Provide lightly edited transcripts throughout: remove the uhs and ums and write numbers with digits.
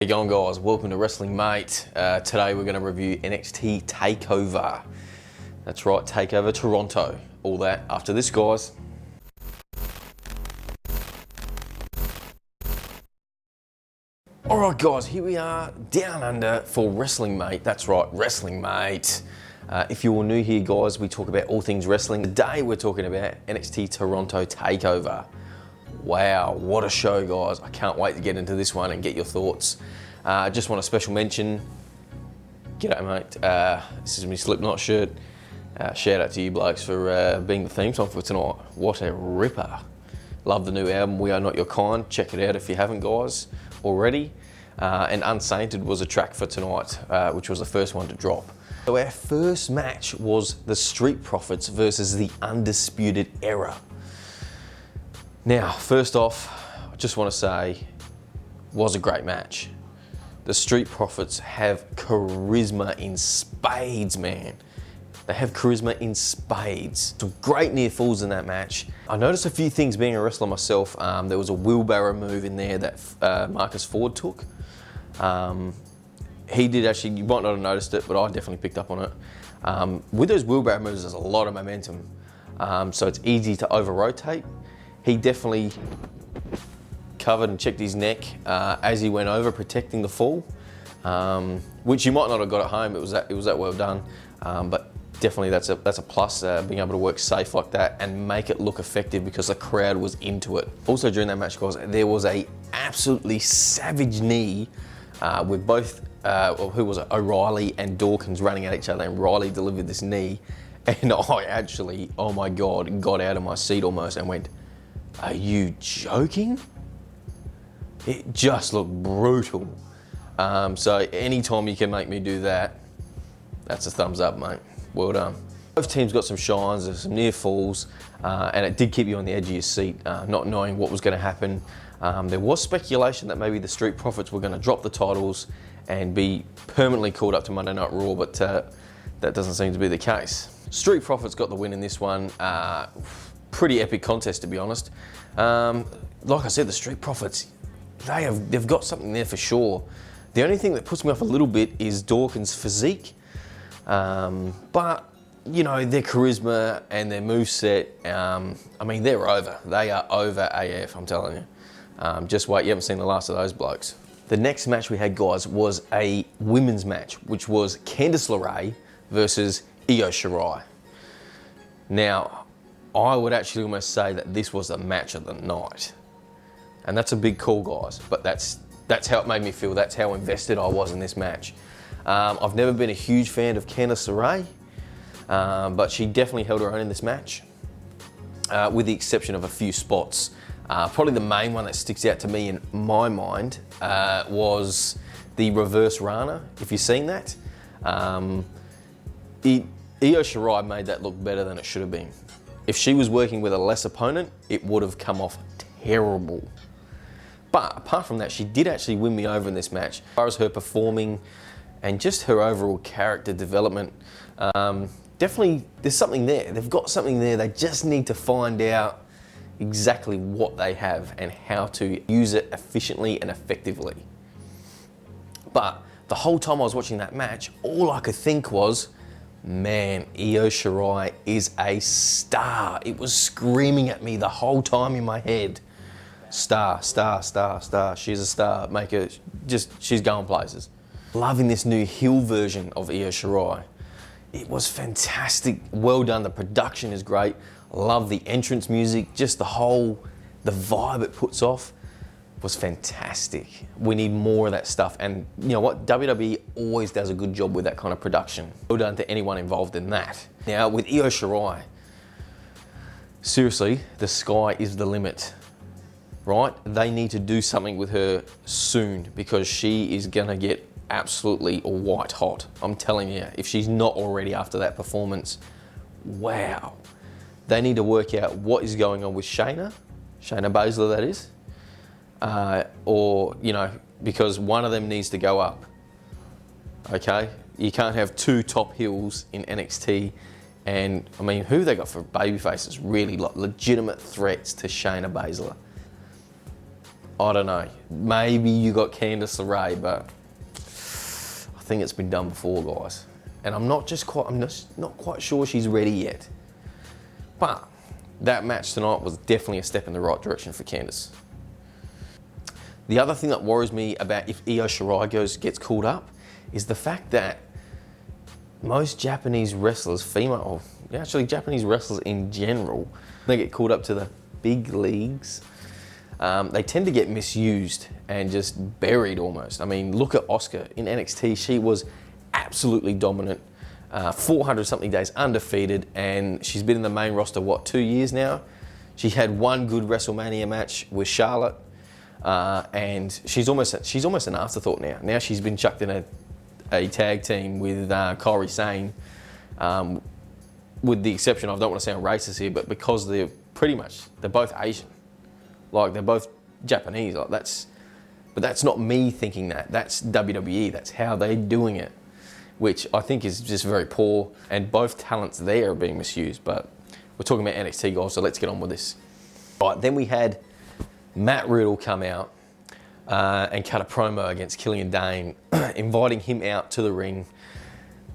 How you going, guys? Welcome to Wrestling Mate. Today we're going to review NXT TAKEOVER. That's right, TAKEOVER Toronto. All that after this, guys. Alright guys, here we are down under for Wrestling Mate. That's right, Wrestling Mate. If you're new here, guys, we talk about all things wrestling. Today we're talking about NXT Toronto TAKEOVER. Wow, what a show, guys. I can't wait to get into this one and get your thoughts. Just want a special mention. G'day, mate. This is my Slipknot shirt. Shout out to you blokes for being the theme song for tonight. What a ripper. Love the new album, We Are Not Your Kind. Check it out if you haven't, guys, already. And Unsainted was a track for tonight, which was the first one to drop. So our first match was the Street Profits versus the Undisputed Era. Now, first off, I just want to say, was a great match. The Street Profits have charisma in spades, man. They have charisma in spades. Some great near falls in that match. I noticed a few things being a wrestler myself. There was a wheelbarrow move in there that Marcus Ford took. He did actually, you might not have noticed it, but I definitely picked up on it. With those wheelbarrow moves, there's a lot of momentum. So it's easy to over-rotate. He definitely covered and checked his neck as he went over, protecting the fall, which you might not have got at home. It was that well done, but definitely that's a plus, being able to work safe like that and make it look effective because the crowd was into it. Also during that match, guys, there was a absolutely savage knee with both, who was it, O'Reilly and Dawkins running at each other, and Riley delivered this knee, and I actually, oh my God, got out of my seat almost and went, "Are you joking?" It just looked brutal. So anytime you can make me do that, that's a thumbs up, mate. Well done. Both teams got some shines, there's some near falls, and it did keep you on the edge of your seat, not knowing what was going to happen. There was speculation that maybe the Street Profits were going to drop the titles and be permanently called up to Monday Night Raw, but that doesn't seem to be the case. Street Profits got the win in this one. Pretty epic contest, to be honest. Like I said, the Street Profits, they've got something there for sure. The only thing that puts me off a little bit is Dawkins' physique. But, you know, their charisma and their moveset, I mean, they're over. They are over AF, I'm telling you. Just wait, you haven't seen the last of those blokes. The next match we had, guys, was a women's match, which was Candice LeRae versus Io Shirai. Now, I would actually almost say that this was the match of the night. And that's a big call, guys, but that's how it made me feel. That's how invested I was in this match. I've never been a huge fan of Candice LeRae, but she definitely held her own in this match, with the exception of a few spots. Probably the main one that sticks out to me in my mind was the reverse Rana, if you've seen that. Io Shirai made that look better than it should have been. If she was working with a less opponent, it would have come off terrible. But apart from that, she did actually win me over in this match. As far as her performing and just her overall character development, definitely there's something there. They've got something there. They just need to find out exactly what they have and how to use it efficiently and effectively. But the whole time I was watching that match, all I could think was, man, Io Shirai is a star. It was screaming at me the whole time in my head. Star, star, star, star. She's a star. Make her, she's going places. Loving this new heel version of Io Shirai. It was fantastic. Well done. The production is great. Love the entrance music. Just the vibe it puts off was fantastic. We need more of that stuff, and you know what, WWE always does a good job with that kind of production. Well done to anyone involved in that. Now with Io Shirai, seriously, the sky is the limit, right? They need to do something with her soon because she is gonna get absolutely white hot. I'm telling you, if she's not already after that performance, wow. They need to work out what is going on with Shayna Baszler, that is. Or, you know, because one of them needs to go up, okay? You can't have two top heels in NXT, and I mean, who they got for baby faces? Really, like, legitimate threats to Shayna Baszler. I don't know. Maybe you got Candice LeRae, but I think it's been done before, guys. And I'm just not quite sure she's ready yet. But that match tonight was definitely a step in the right direction for Candice. The other thing that worries me about if Io Shirai gets called up is the fact that most Japanese wrestlers, female, or actually Japanese wrestlers in general, they get called up to the big leagues. They tend to get misused and just buried almost. I mean, look at Asuka in NXT. She was absolutely dominant, 400 something days undefeated, and she's been in the main roster, what, 2 years now? She had one good WrestleMania match with Charlotte, and she's almost an afterthought now. Now she's been chucked in a tag team with Kairi Sane, with the exception of, I don't want to sound racist here, but because they're both Asian. Like, they're both Japanese. Like, but that's not me thinking that. That's WWE. That's how they're doing it, which I think is just very poor. And both talents there are being misused. But we're talking about NXT, guys, so let's get on with this. All right, then we had Matt Riddle come out and cut a promo against Killian Dane, inviting him out to the ring.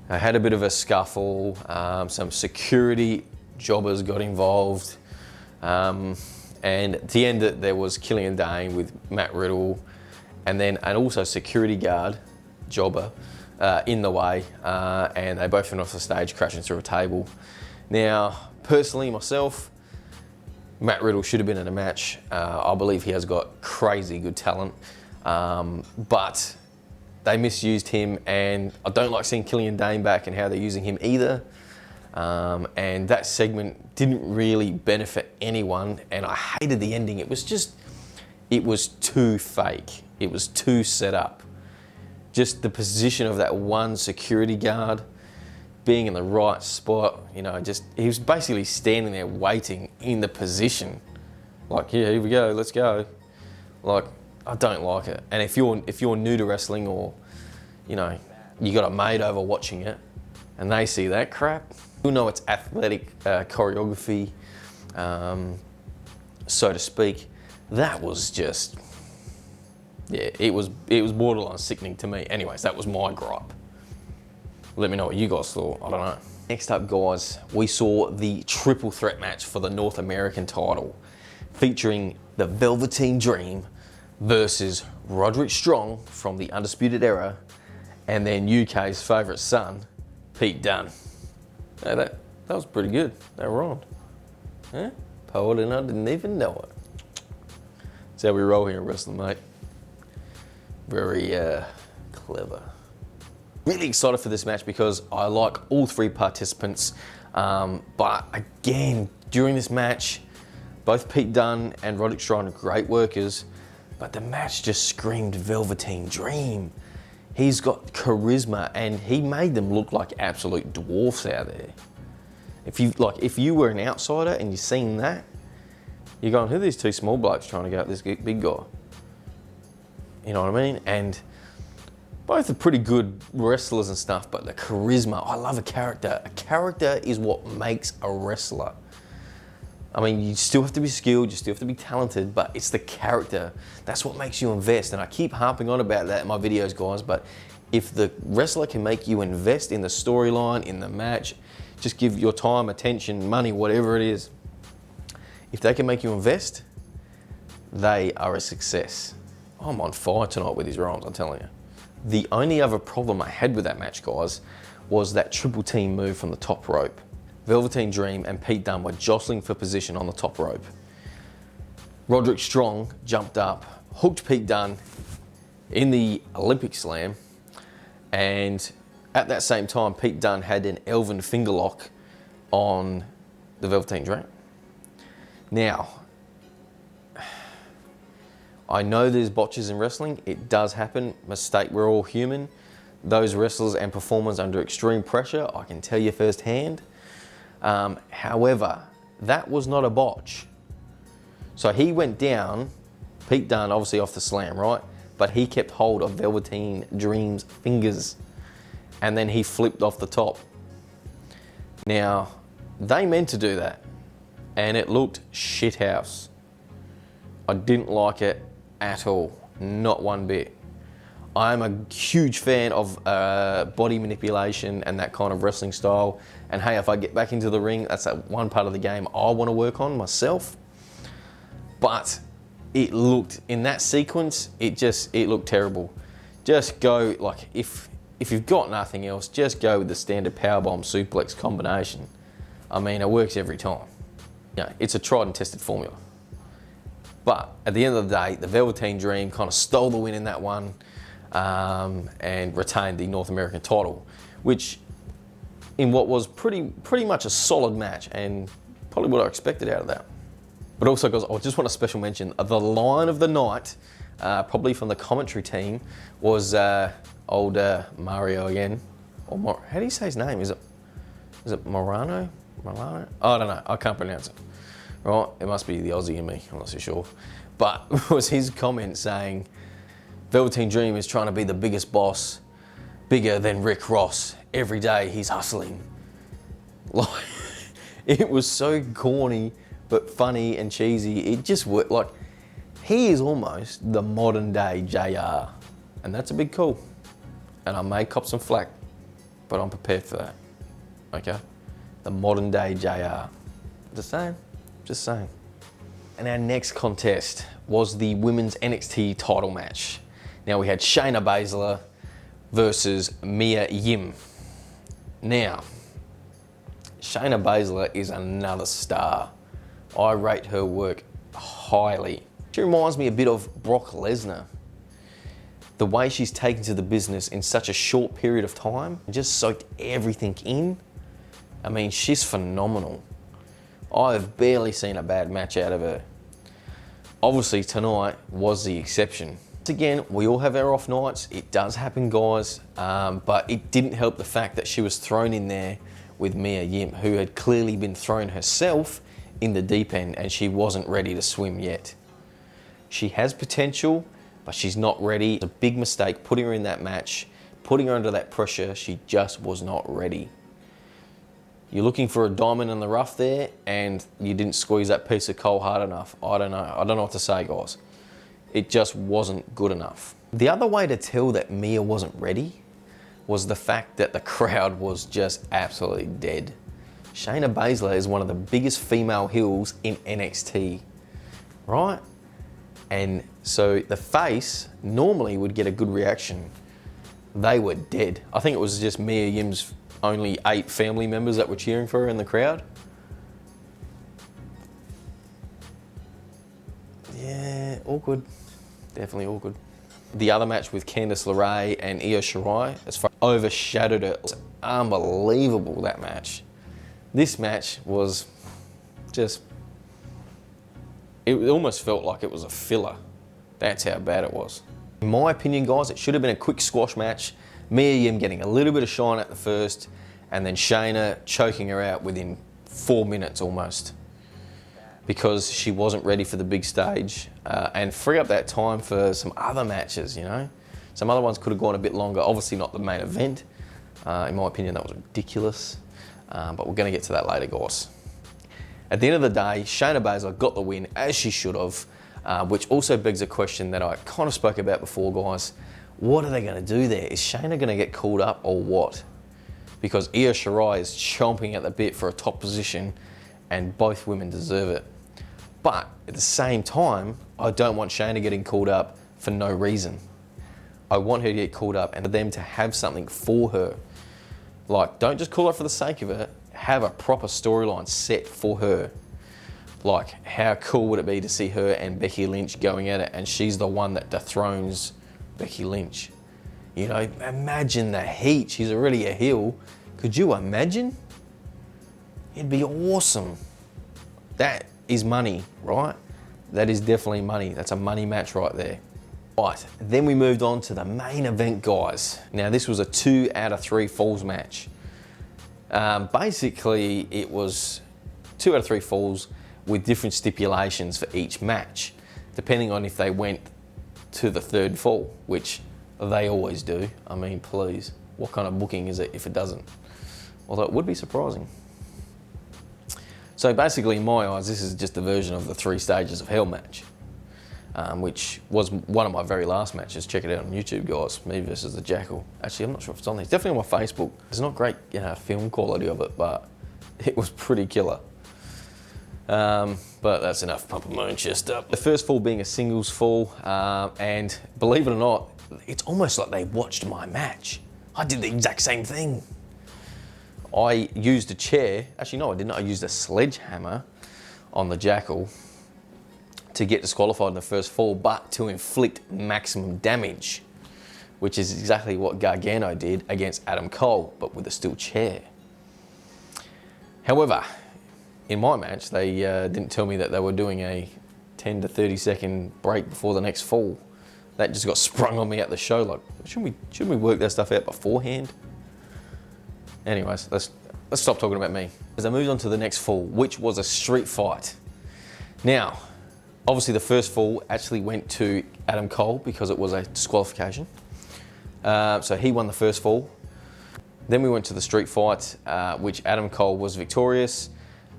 I had a bit of a scuffle. Some security jobbers got involved. And at the end, there was Killian Dane with Matt Riddle, and then also security guard jobber in the way, and they both went off the stage crashing through a table. Now, personally, myself, Matt Riddle should have been in a match. I believe he has got crazy good talent, but they misused him, and I don't like seeing Killian Dane back and how they're using him either. And that segment didn't really benefit anyone, and I hated the ending. It was too fake. It was too set up. Just the position of that one security guard being in the right spot, you know, he was basically standing there waiting in the position. Like, yeah, here we go, let's go. Like, I don't like it. And if you're new to wrestling, or, you know, you got a mate over watching it and they see that crap, you'll know it's athletic choreography, so to speak. That was just, yeah, it was borderline sickening to me. Anyways, that was my gripe. Let me know what you guys thought, I don't know. Next up, guys, we saw the triple threat match for the North American title, featuring the Velveteen Dream versus Roderick Strong from the Undisputed Era, and then UK's favourite son, Pete Dunne. Hey, that was pretty good. They were on. Huh? Poet and I didn't even know it. That's how we roll here in wrestling, mate. Very clever. Really excited for this match because I like all three participants. But again, during this match, both Pete Dunne and Roderick Strong are great workers, but the match just screamed Velveteen Dream. He's got charisma, and he made them look like absolute dwarfs out there. If you were an outsider and you're seeing that, you're going, who are these two small blokes trying to go at this big guy? You know what I mean? And both are pretty good wrestlers and stuff, but the charisma, I love a character. A character is what makes a wrestler. I mean, you still have to be skilled, you still have to be talented, but it's the character. That's what makes you invest. And I keep harping on about that in my videos, guys, but if the wrestler can make you invest in the storyline, in the match, just give your time, attention, money, whatever it is, if they can make you invest, they are a success. I'm on fire tonight with these rhymes, I'm telling you. The only other problem I had with that match, guys, was that triple team move from the top rope. Velveteen Dream and Pete Dunne were jostling for position on the top rope. Roderick Strong jumped up, hooked Pete Dunne in the Olympic Slam, and at that same time, Pete Dunne had an Elven fingerlock on the Velveteen Dream. Now, I know there's botches in wrestling. It does happen. Mistake, we're all human. Those wrestlers and performers under extreme pressure, I can tell you firsthand. However, that was not a botch. So he went down, Pete Dunne obviously off the slam, right? But he kept hold of Velveteen Dream's fingers, and then he flipped off the top. Now, they meant to do that, and it looked shithouse. I didn't like it at all, not one bit. I'm a huge fan of body manipulation and that kind of wrestling style. And hey, if I get back into the ring, that's that one part of the game I want to work on myself. But it looked, in that sequence, it looked terrible. Just go, like, if you've got nothing else, just go with the standard powerbomb suplex combination. I mean, it works every time. You know, it's a tried and tested formula. But at the end of the day, the Velveteen Dream kind of stole the win in that one. And retained the North American title, which in what was pretty much a solid match and probably what I expected out of that. But also, guys, I just want to special mention the line of the night, probably from the commentary team, was old Mario again. Or how do you say his name? Is it Morano? Milano? I don't know. I can't pronounce it. Right? It must be the Aussie in me. I'm not so sure. But it was his comment saying, Velveteen Dream is trying to be the biggest boss, bigger than Rick Ross. Every day he's hustling. Like, it was so corny, but funny and cheesy. It just worked. Like, he is almost the modern day JR. And that's a big call. And I may cop some flack, but I'm prepared for that. Okay? The modern day JR. Just saying. Just saying. And our next contest was the women's NXT title match. Now we had Shayna Baszler versus Mia Yim. Now, Shayna Baszler is another star. I rate her work highly. She reminds me a bit of Brock Lesnar. The way she's taken to the business in such a short period of time, just soaked everything in. I mean, she's phenomenal. I've barely seen a bad match out of her. Obviously, tonight was the exception. Again, we all have our off nights. It does happen, guys, but it didn't help the fact that she was thrown in there with Mia Yim, who had clearly been thrown herself in the deep end and she wasn't ready to swim yet. She has potential, but she's not ready. It's a big mistake putting her in that match, putting her under that pressure. She just was not ready. You're looking for a diamond in the rough there and you didn't squeeze that piece of coal hard enough. I don't know what to say, guys. It just wasn't good enough. The other way to tell that Mia wasn't ready was the fact that the crowd was just absolutely dead. Shayna Baszler is one of the biggest female heels in NXT, right? And so the face normally would get a good reaction. They were dead. I think it was just Mia Yim's only 8 family members that were cheering for her in the crowd. Yeah, awkward. Definitely awkward. The other match with Candice LeRae and Io Shirai overshadowed it. It was unbelievable, that match. This match was just, it almost felt like it was a filler. That's how bad it was. In my opinion, guys, it should have been a quick squash match. Mia Yim getting a little bit of shine at the first, and then Shayna choking her out within 4 minutes almost, because she wasn't ready for the big stage, and free up that time for some other matches, you know? Some other ones could have gone a bit longer, obviously not the main event. In my opinion, that was ridiculous, but we're gonna get to that later, guys. At the end of the day, Shayna Baszler got the win, as she should have, which also begs a question that I kind of spoke about before, guys. What are they gonna do there? Is Shayna gonna get called up or what? Because Io Shirai is chomping at the bit for a top position, and both women deserve it. But at the same time, I don't want Shayna getting called up for no reason. I want her to get called up and for them to have something for her. Like, don't just call her for the sake of it, have a proper storyline set for her. Like, how cool would it be to see her and Becky Lynch going at it and she's the one that dethrones Becky Lynch? You know, imagine the heat. She's already a heel. Could you imagine? It'd be awesome. That is money, right? That is definitely money. That's a money match right there. Right, then we moved on to the main event, guys. Now this was a 2 out of 3 falls match. Basically, it was 2 out of 3 falls with different stipulations for each match, depending on if they went to the 3rd fall, which they always do. I mean, please, what kind of booking is it if it doesn't? Although it would be surprising. So basically, in my eyes, this is just a version of the 3 stages of hell match. which was one of my very last matches. Check it out on YouTube, guys. Me versus the Jackal. Actually, I'm not sure if it's on there. It's definitely on my Facebook. It's not great film quality of it, but it was pretty killer. But that's enough pumping my own chest up. The first fall being a singles fall, and believe it or not, it's almost like they watched my match. I did the exact same thing. I used a chair. Actually, no, I didn't. I used a sledgehammer on the Jackal to get disqualified in the first fall, but to inflict maximum damage, which is exactly what Gargano did against Adam Cole, but with a steel chair. However, in my match, they didn't tell me that they were doing a 10 to 30 second break before the next fall. That just got sprung on me at the show. Like, shouldn't we work that stuff out beforehand? Anyways, let's stop talking about me. As I moved on to the next fall, which was a street fight. Now, obviously the first fall actually went to Adam Cole because it was a disqualification. So he won the first fall. Then we went to the street fight, which Adam Cole was victorious.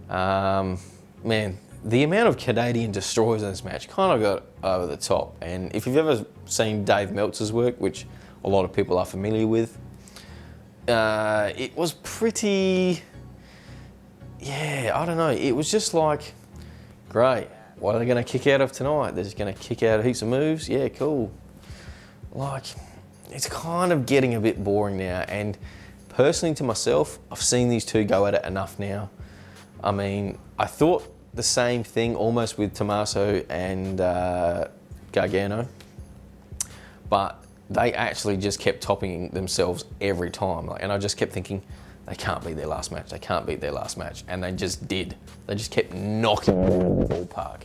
Man, the amount of Canadian destroyers in this match kind of got over the top. And if you've ever seen Dave Meltzer's work, which a lot of people are familiar with, it was pretty, I don't know. It was just like, great. What are they going to kick out of tonight? They're just going to kick out heaps of moves? Yeah, cool. Like, it's kind of getting a bit boring now. And personally to myself, I've seen these two go at it enough now. I mean, I thought the same thing almost with Tommaso and Gargano, but they actually just kept topping themselves every time. And I just kept thinking, they can't beat their last match. They can't beat their last match. And they just did. They just kept knocking the ballpark.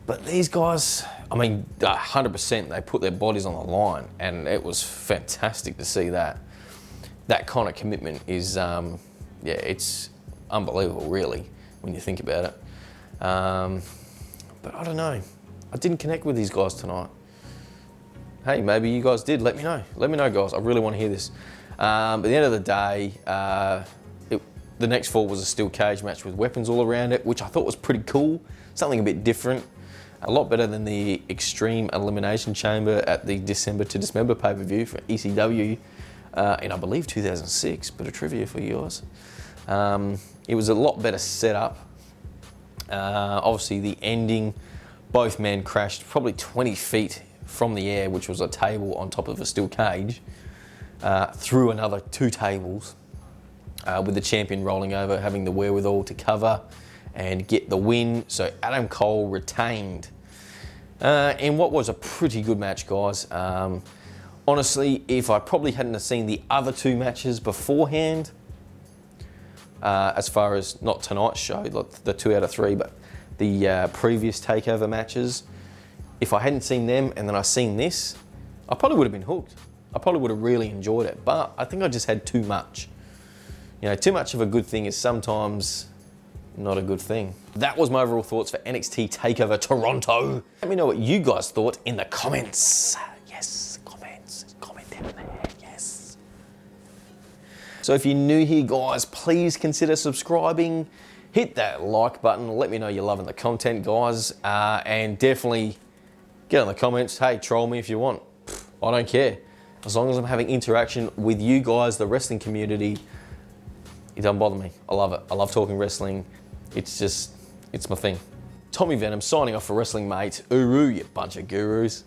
But these guys, I mean, 100%, they put their bodies on the line. And it was fantastic to see that. That kind of commitment is, it's unbelievable, really, when you think about it. But I don't know. I didn't connect with these guys tonight. Hey, maybe you guys did. Let me know. Let me know, guys. I really want to hear this. At the end of the day, the next fall was a steel cage match with weapons all around it, which I thought was pretty cool. Something a bit different. A lot better than the Extreme Elimination Chamber at the December to Dismember pay-per-view for ECW in, I believe, 2006. Bit of trivia for you guys. It was a lot better setup. Obviously, the ending, both men crashed probably 20 feet from the air, which was a table on top of a steel cage, through another 2 tables, with the champion rolling over, having the wherewithal to cover and get the win. So Adam Cole retained in what was a pretty good match, guys. Honestly, if I probably hadn't have seen the other 2 matches beforehand, as far as not tonight's show, like the 2 out of 3, but the previous TakeOver matches, if I hadn't seen them and then I seen this, I probably would have been hooked. I probably would have really enjoyed it, but I think I just had too much. You know, too much of a good thing is sometimes not a good thing. That was my overall thoughts for NXT TAKEOVER Toronto. Let me know what you guys thought in the comments. Yes, comments. Comment down there, yes. So if you're new here, guys, please consider subscribing. Hit that like button. Let me know you're loving the content, guys. And definitely get in the comments. Hey, troll me if you want. I don't care. As long as I'm having interaction with you guys, the wrestling community, it doesn't bother me. I love it. I love talking wrestling. It's my thing. Tommy Venum signing off for Wrestling Mates. Uru, you bunch of gurus.